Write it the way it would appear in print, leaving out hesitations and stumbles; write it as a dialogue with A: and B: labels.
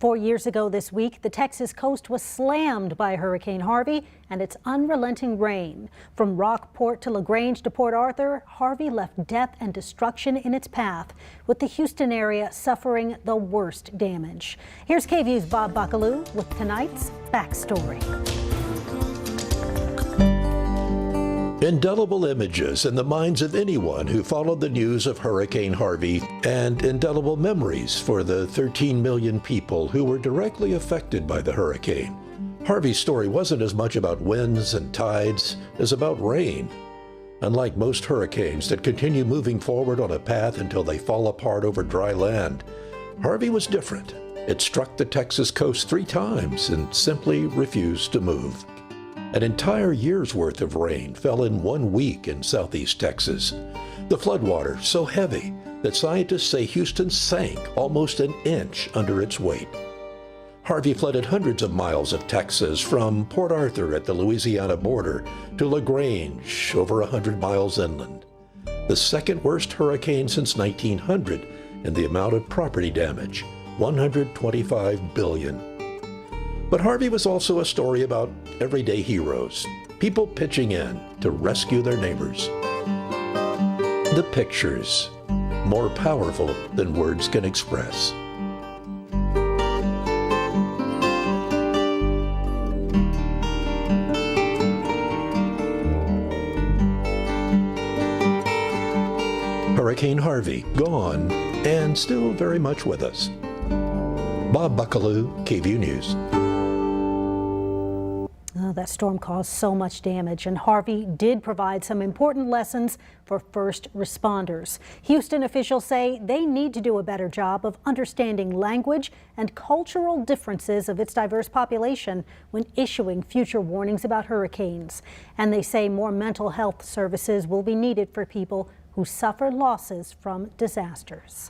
A: 4 years ago this week, the Texas coast was slammed by Hurricane Harvey and its unrelenting rain. From Rockport to LaGrange to Port Arthur, Harvey left death and destruction in its path, with the Houston area suffering the worst damage. Here's KVUE's Bob Buckaloo with tonight's backstory.
B: Indelible images in the minds of anyone who followed the news of Hurricane Harvey, and indelible memories for the 13 million people who were directly affected by the hurricane. Harvey's story wasn't as much about winds and tides as about rain. Unlike most hurricanes that continue moving forward on a path until they fall apart over dry land, Harvey was different. It struck the Texas coast 3 times and simply refused to move. An entire year's worth of rain fell in 1 week in southeast Texas. The floodwater so heavy that scientists say Houston sank almost an inch under its weight. Harvey flooded hundreds of miles of Texas, from Port Arthur at the Louisiana border to LaGrange, over 100 miles inland. The second worst hurricane since 1900 in the amount of property damage, $125 billion. But Harvey was also a story about everyday heroes, people pitching in to rescue their neighbors. The pictures, more powerful than words can express. Hurricane Harvey, gone, and still very much with us. Bob Buckaloo, KVUE News.
A: Oh, that storm caused so much damage, and Harvey did provide some important lessons for first responders. Houston officials say they need to do a better job of understanding language and cultural differences of its diverse population when issuing future warnings about hurricanes. And they say more mental health services will be needed for people who suffer losses from disasters.